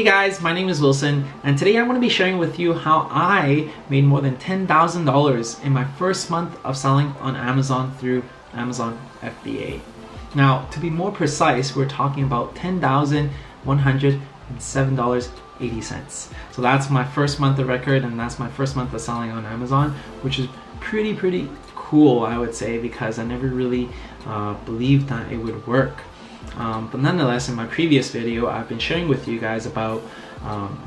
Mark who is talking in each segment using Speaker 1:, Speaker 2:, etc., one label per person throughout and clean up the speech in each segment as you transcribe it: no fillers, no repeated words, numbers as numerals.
Speaker 1: Hey guys, my name is Wilson, and today I want to be sharing with you how I made more than $10,000 in my first month of selling on Amazon through Amazon FBA. Now, to be more precise, we're talking about $10,107.80. So that's my first month of record, and that's my first month of selling on Amazon, which is pretty cool, I would say, because I never really believed that it would work. But nonetheless, in my previous video, I've been sharing with you guys about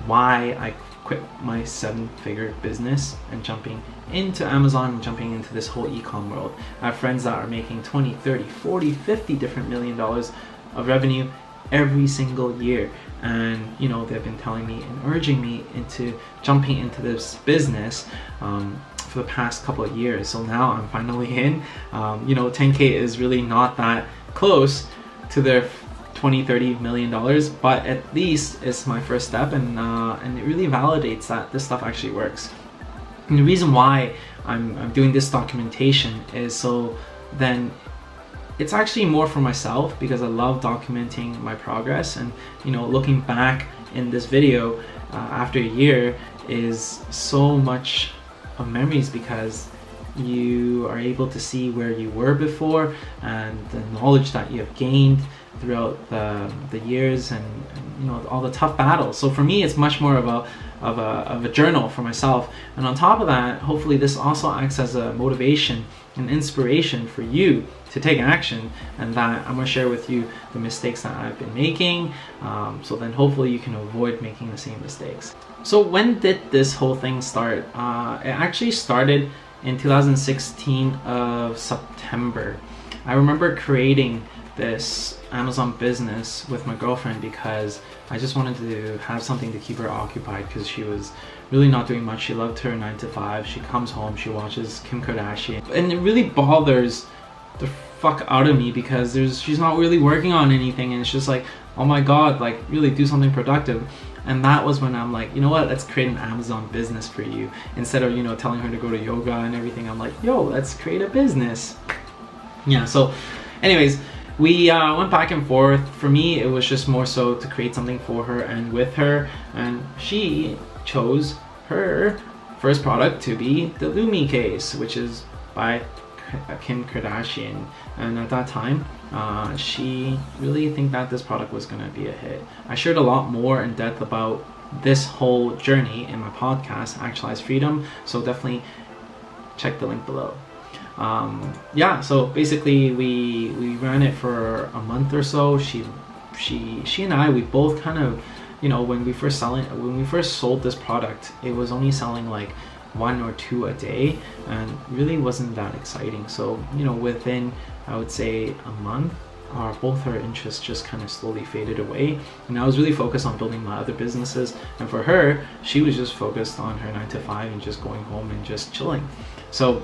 Speaker 1: why I quit my 7-figure business and jumping into Amazon and jumping into this whole e-com world. I have friends that are making 20, 30, 40, 50 different $1 million of revenue every single year. And you know, they've been telling me and urging me into jumping into this business for the past couple of years. So now I'm finally in. 10K is really not that close to their 20-30 million dollars, but at least it's my first step, and it really validates that this stuff actually works. And the reason why I'm doing this documentation is so then it's actually more for myself, because I love documenting my progress. And looking back in this video after a year is so much of memories, because you are able to see where you were before and the knowledge that you have gained throughout the years, and all the tough battles. So for me, it's much more of a journal for myself. And on top of that, hopefully this also acts as a motivation and inspiration for you to take action, and that I'm going to share with you the mistakes that I've been making, so then hopefully you can avoid making the same mistakes. So when did this whole thing start? It actually started in 2016 of September. I remember creating this Amazon business with my girlfriend because I just wanted to have something to keep her occupied, because she was really not doing much. She loved her 9-to-5. She comes home, she watches Kim Kardashian, and it really bothers the fuck out of me because she's not really working on anything, and it's just like, oh my god, like really do something productive. And that was when I'm like, you know what, let's create an Amazon business for you. Instead of telling her to go to yoga and everything, I'm like, yo, let's create a business. Yeah, so anyways, we went back and forth. For me, it was just more so to create something for her and with her, and she chose her first product to be the Lumi case, which is by Kim Kardashian. And at that time, she really think that this product was going to be a hit. I shared a lot more in depth about this whole journey in my podcast, Actualize Freedom, so definitely check the link below. So basically we ran it for a month or so. She and I, we both kind of, when we first sold this product, it was only selling like 1 or 2 a day, and really wasn't that exciting. So within, I would say, a month, both our interests just kind of slowly faded away, and I was really focused on building my other businesses. And for her, she was just focused on her 9-to-5 and just going home and just chilling. So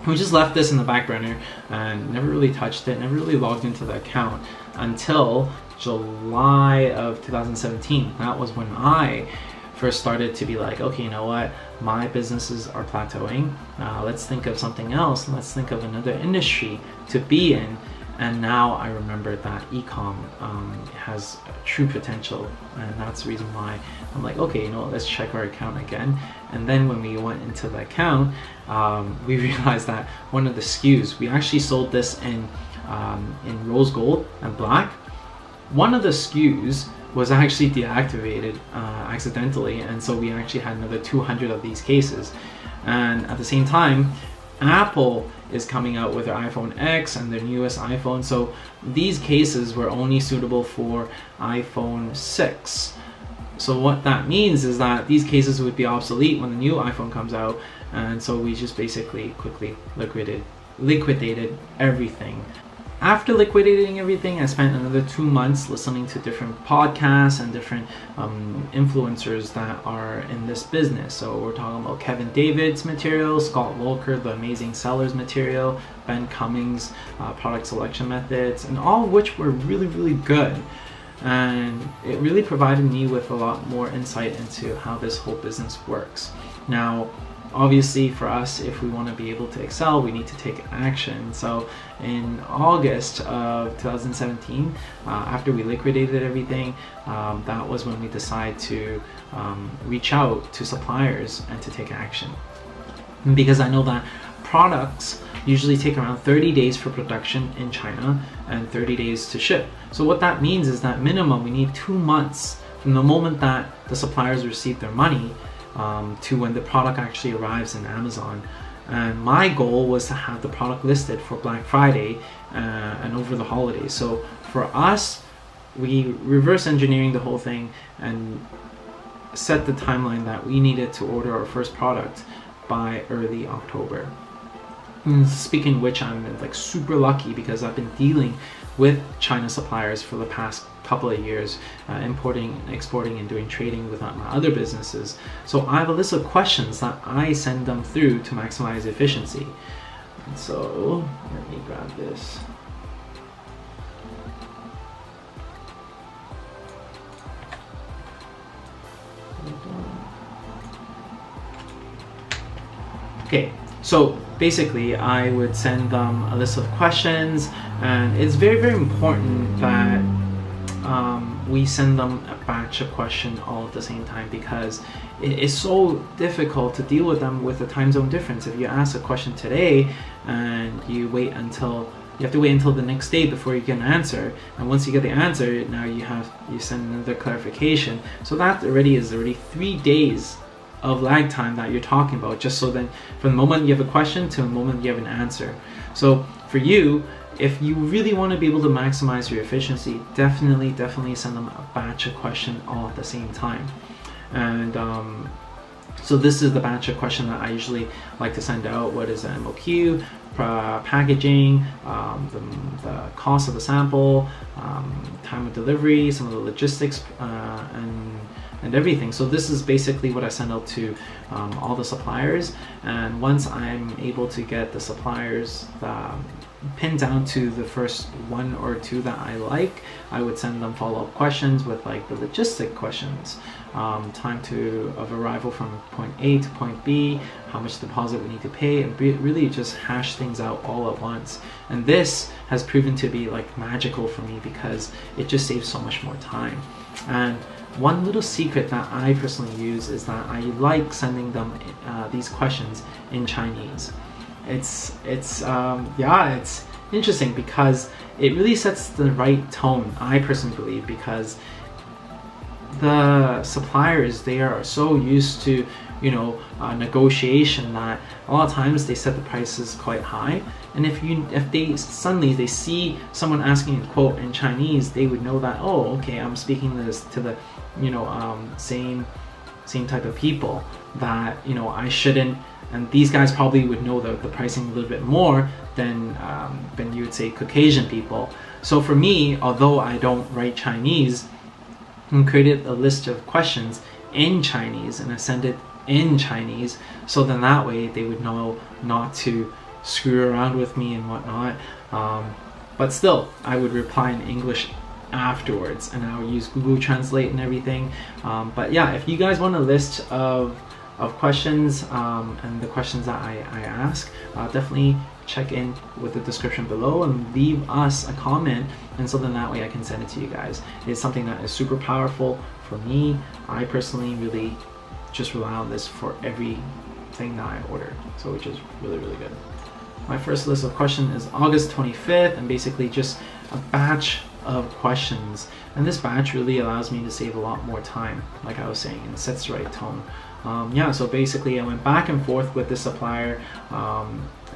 Speaker 1: we just left this in the back burner and never really touched it, never really logged into the account until July of 2017. That was when I first started to be like, okay, you know what, my businesses are plateauing, let's think of something else, let's think of another industry to be in. And now I remember that e-com has true potential, and that's the reason why I'm like, okay, let's check our account again. And then when we went into the account, we realized that one of the SKUs, we actually sold this in rose gold and black. One of the SKUs was actually deactivated accidentally, and so we actually had another 200 of these cases. And at the same time, Apple is coming out with their iPhone X and their newest iPhone, so these cases were only suitable for iPhone 6. So what that means is that these cases would be obsolete when the new iPhone comes out, and so we just basically quickly liquidated everything. After liquidating everything, I spent another 2 months listening to different podcasts and different influencers that are in this business. So we're talking about Kevin David's material, Scott Volker, the Amazing Sellers material, Ben Cummings, product selection methods, and all of which were really good. And it really provided me with a lot more insight into how this whole business works. Now, obviously for us, if we want to be able to excel, we need to take action. So in August of 2017, after we liquidated everything, that was when we decided to reach out to suppliers and to take action. Because I know that products usually take around 30 days for production in China and 30 days to ship. So what that means is that minimum we need 2 months from the moment that the suppliers receive their money to when the product actually arrives in Amazon. And my goal was to have the product listed for Black Friday and over the holidays. So for us, we reverse engineering the whole thing and set the timeline that we needed to order our first product by early October. And speaking of which, I'm like super lucky because I've been dealing with China suppliers for the past couple of years, importing, exporting, and doing trading with my other businesses. So I have a list of questions that I send them through to maximize efficiency. And so let me grab this. Okay, so basically I would send them a list of questions, and it's very, very important that we send them a batch of questions all at the same time, because it is so difficult to deal with them with the time zone difference. If you ask a question today and you have to wait until the next day before you get an answer, and once you get the answer, now you send another clarification. So that already is 3 days of lag time that you're talking about, just so then from the moment you have a question to the moment you have an answer. So for you, if you really want to be able to maximize your efficiency, definitely send them a batch of questions all at the same time. And so this is the batch of question that I usually like to send out. What is the MOQ, packaging, the cost of the sample, time of delivery, some of the logistics, and everything. So this is basically what I send out to all the suppliers. And once I'm able to get the suppliers pinned down to the first 1 or 2 that I like, I would send them follow-up questions with like the logistic questions, time of arrival from point A to point B, how much deposit we need to pay, and really just hash things out all at once. And this has proven to be like magical for me because it just saves so much more time. And one little secret that I personally use is that I like sending them these questions in Chinese. It's interesting because it really sets the right tone, I personally believe, because the suppliers, they are so used to negotiation that a lot of times they set the prices quite high. And if they suddenly see someone asking a quote in Chinese, they would know that, oh, okay, I'm speaking this to the same type of people that I shouldn't. And these guys probably would know the pricing a little bit more than you would say Caucasian people. So for me, although I don't write Chinese, I created a list of questions in Chinese and I send it in Chinese, so then that way they would know not to screw around with me and whatnot. But still, I would reply in English afterwards, and I would use Google Translate and everything. But yeah, if you guys want a list of questions and the questions that I ask, definitely check in with the description below and leave us a comment, and so then that way I can send it to you guys. It's something that is super powerful for me. I personally really just rely on this for everything that I order, so which is really, really good. My first list of questions is August 25th, and basically just a batch of questions, and this batch really allows me to save a lot more time, like I was saying, and sets the right tone. So basically I went back and forth with the supplier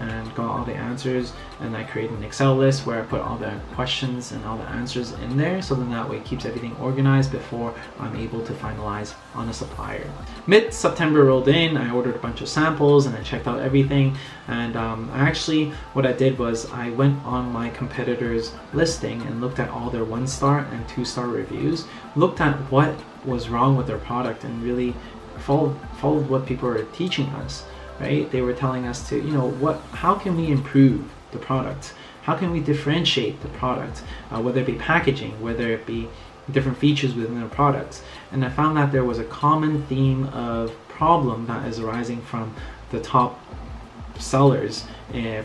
Speaker 1: and got all the answers, and I created an Excel list where I put all the questions and all the answers in there, so then that way it keeps everything organized before I'm able to finalize on a supplier. Mid-September rolled in, I ordered a bunch of samples and I checked out everything, and what I did was I went on my competitors' listing and looked at all their 1-star and 2-star reviews, looked at what was wrong with their product, and really followed what people are teaching us, right? They were telling us to, how can we improve the product? How can we differentiate the product? Whether it be packaging, whether it be different features within the products. And I found that there was a common theme of problem that is arising from the top sellers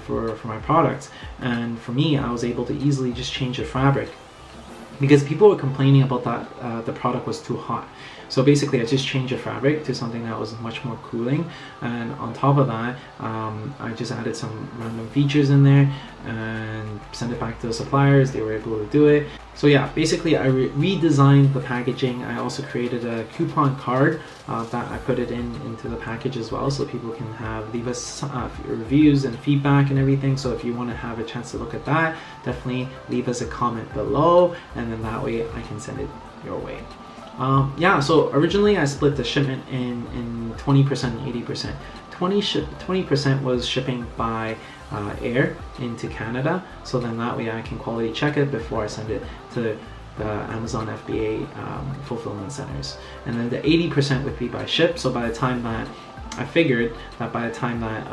Speaker 1: for my products. And for me, I was able to easily just change the fabric because people were complaining about that the product was too hot. So basically I just changed the fabric to something that was much more cooling, and on top of that I just added some random features in there and sent it back to the suppliers. They were able to do it. So yeah, basically I redesigned the packaging. I also created a coupon card that I put it into the package as well, so people can leave us reviews and feedback and everything. So if you want to have a chance to look at that, definitely leave us a comment below, and then that way I can send it your way. Yeah, so originally I split the shipment in 20% and 80%. 20% was shipping by air into Canada, so then that way I can quality check it before I send it to the Amazon FBA fulfillment centers. And then the 80% would be by ship, so by the time that I figured that by the time that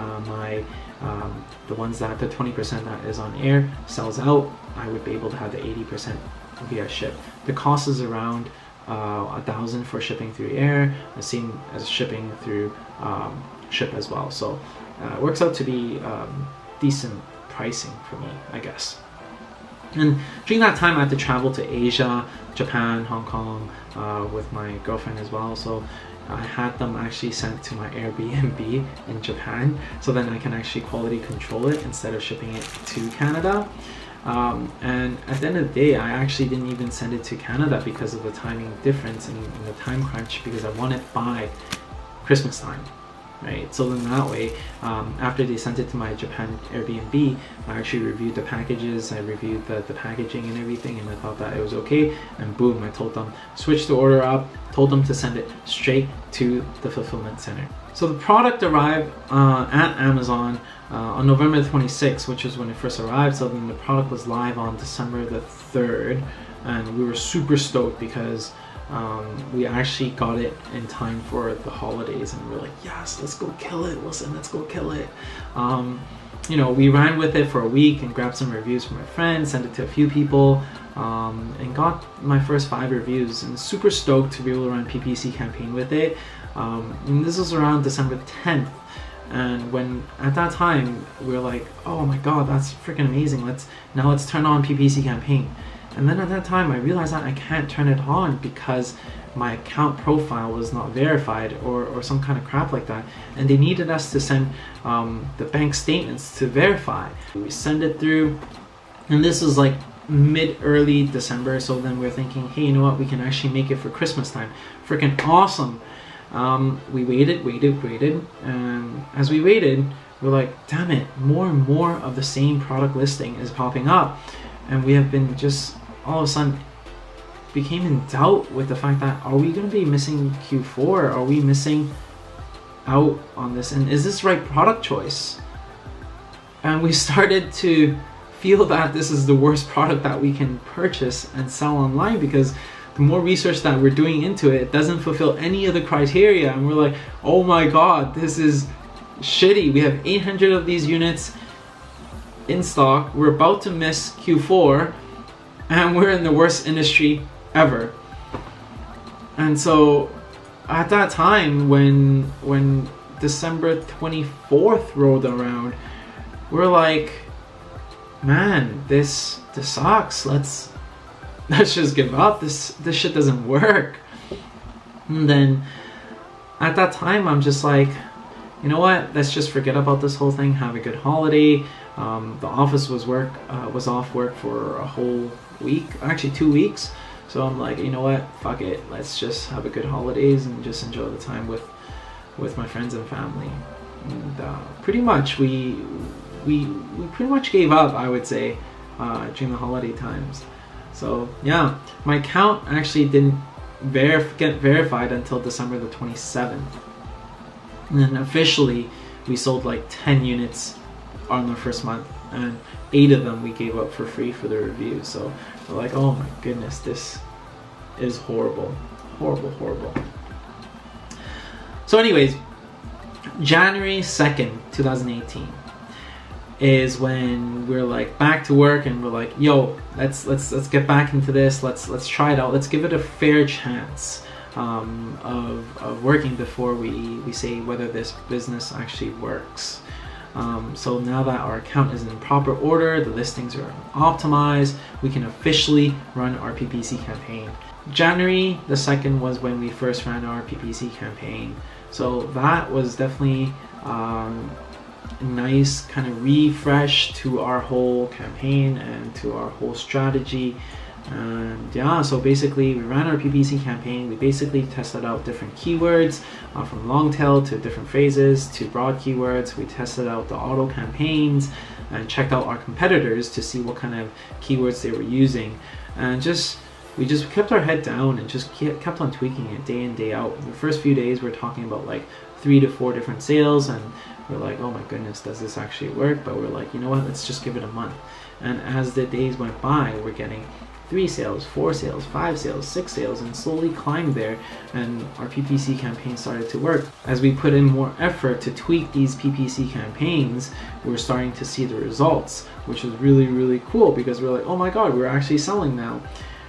Speaker 1: the ones that the 20% that is on air sells out, I would be able to have the 80% via ship. The cost is around $1,000 for shipping through air, the same as shipping through ship as well. So it works out to be decent pricing for me, I guess. And during that time I had to travel to Asia, Japan, Hong Kong with my girlfriend as well. So I had them actually sent to my Airbnb in Japan, so then I can actually quality control it instead of shipping it to Canada. And at the end of the day, I actually didn't even send it to Canada because of the timing difference and the time crunch, because I want it by Christmas time, right? So then that way, after they sent it to my Japan Airbnb, I actually reviewed the packages, I reviewed the packaging and everything, and I thought that it was okay, and boom, I told them, switch the order up, told them to send it straight to the fulfillment center. So the product arrived at Amazon on November 26th, which is when it first arrived. So then the product was live on December the 3rd, and we were super stoked because we actually got it in time for the holidays, and we were like, yes, let's go kill it, Wilson, let's go kill it. You know, we ran with it for a week and grabbed some reviews from my friends, sent it to a few people, and got my first 5 reviews, and super stoked to be able to run PPC campaign with it. And this was around December 10th, and when at that time we were like, oh my god, that's freaking amazing, let's turn on PPC campaign. And then at that time I realized that I can't turn it on because my account profile was not verified or some kind of crap like that, and they needed us to send the bank statements to verify. We send it through, and this was like early December, so then we're thinking, hey, you know what, we can actually make it for Christmas time. Freaking awesome. We waited, and as we waited, we're like, damn it, more and more of the same product listing is popping up, and we have been just all of a sudden became in doubt with the fact that, are we going to be missing Q4? Are we missing out on this? And is this the right product choice? And we started to feel that this is the worst product that we can purchase and sell online, because the more research that we're doing into it, it doesn't fulfill any of the criteria, and we're like, oh my god, this is shitty. We have 800 of these units in stock, we're about to miss Q4, and we're in the worst industry ever. And so at that time, when December 24th rolled around, we're like, man, this sucks, let's just give up, this shit doesn't work. And then at that time I'm just like, you know what, let's just forget about this whole thing, have a good holiday. The office was off work for a whole week, actually 2 weeks, so I'm like, you know what, fuck it, let's just have a good holidays and just enjoy the time with my friends and family. And pretty much we pretty much gave up, I would say, during the holiday times. So yeah, my account actually didn't get verified until December the 27th. And then officially we sold like 10 units on the first month, and 8 of them we gave up for free for the review. So we're like, oh my goodness, this is horrible. Horrible. So anyways, January 2nd, 2018 is when we're like back to work, and we're like, yo, let's get back into this, let's try it out, let's give it a fair chance. of working before we say whether this business actually works. So now that our account is in proper order, the listings are optimized, we can officially run our PPC campaign. January the 2nd was when we first ran our PPC campaign. So that was definitely a nice kind of refresh to our whole campaign and to our whole strategy. And yeah, so basically we ran our PPC campaign. We basically tested out different keywords, from long tail to different phrases to broad keywords. We tested out the auto campaigns and checked out our competitors to see what kind of keywords they were using, and we just kept our head down and just kept on tweaking it day in, day out. The first few days we're talking about like 3 to 4 different sales, and we're like, oh my goodness, does this actually work? But we're like, you know what, let's just give it a month. And as the days went by, we're getting 3 sales, 4 sales, 5 sales, 6 sales, and slowly climbed there, and our PPC campaign started to work. As we put in more effort to tweak these PPC campaigns, we're starting to see the results, which is really, really cool, because we're like, oh my god, we're actually selling now.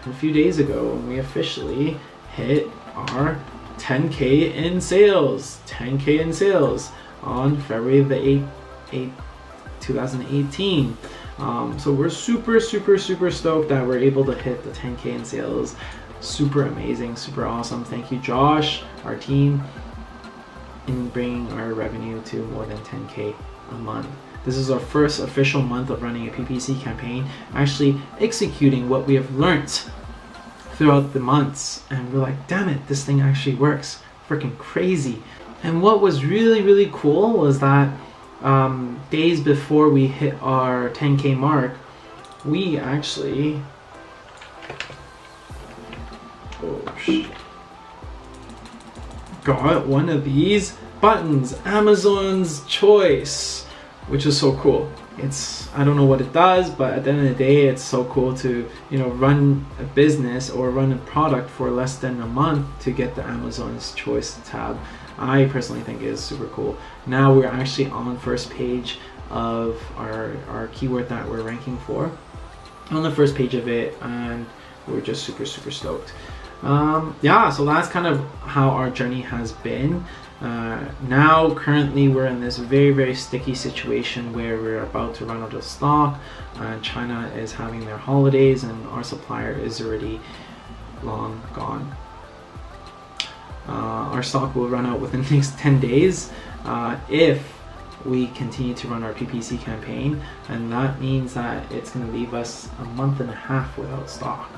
Speaker 1: And a few days ago, we officially hit our 10K in sales, 10K in sales on February the 8th, 2018. So we're super stoked that we're able to hit the 10K in sales. Super amazing, super awesome. Thank you, Josh, our team, in bringing our revenue to more than 10K a month. This is our first official month of running a PPC campaign, actually executing what we have learned throughout the months, and we're like, damn it, this thing actually works. Freaking crazy. And what was really, really cool was that days before we hit our 10K mark, we actually got one of these buttons, Amazon's Choice, which is so cool. I don't know what it does, but at the end of the day, it's so cool to, you know, run a business or run a product for less than a month to get the Amazon's Choice tab. I personally think it is super cool. Now we're actually on first page of our keyword that we're ranking for, on the first page of it, and we're just super stoked. Yeah, so that's kind of how our journey has been. Now currently we're in this very sticky situation where we're about to run out of stock. China is having their holidays and our supplier is already long gone. Our stock will run out within the next 10 days if we continue to run our PPC campaign, and that means that it's going to leave us a month and a half without stock.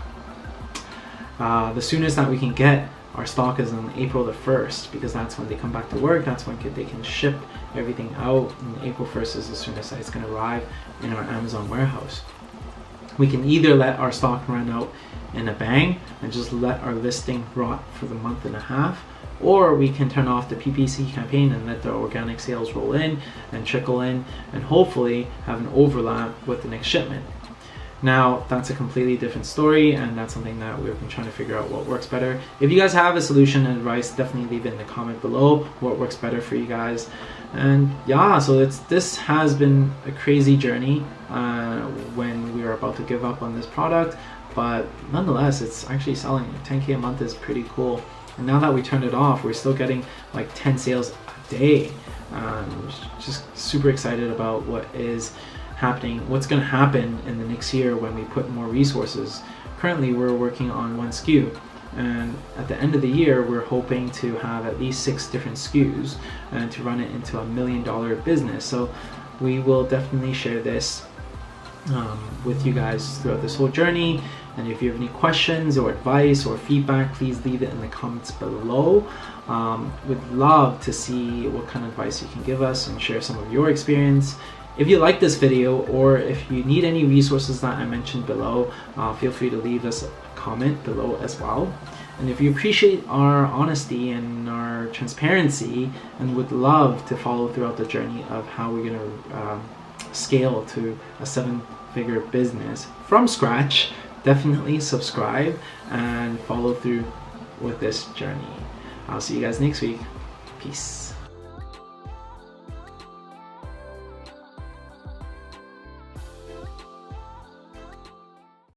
Speaker 1: The soonest that we can get our stock is on April the 1st, because that's when they come back to work. That's when they can ship everything out, and April 1st is as soon as it's going to arrive in our Amazon warehouse. We can either let our stock run out in a bang and just let our listing rot for the month and a half, or we can turn off the PPC campaign and let the organic sales roll in and trickle in and hopefully have an overlap with the next shipment. Now that's a completely different story, and that's something that we've been trying to figure out what works better. If you guys have a solution and advice, definitely leave it in the comment below what works better for you guys. And yeah, so this has been a crazy journey when we were about to give up on this product, but nonetheless it's actually selling. 10K a month is pretty cool, and now that we turned it off, we're still getting like 10 sales a day. Just super excited about what's going to happen in the next year when we put more resources. Currently we're working on 1 SKU, and at the end of the year we're hoping to have at least 6 different SKUs and to run it into $1 million business. So we will definitely share this with you guys throughout this whole journey. And if you have any questions or advice or feedback, please leave it in the comments below. We'd love to see what kind of advice you can give us and share some of your experience. If you like this video, or if you need any resources that I mentioned below, feel free to leave us a comment below as well. And if you appreciate our honesty and our transparency and would love to follow throughout the journey of how we're going to scale to a 7-figure business from scratch, definitely subscribe and follow through with this journey. I'll see you guys next week. Peace.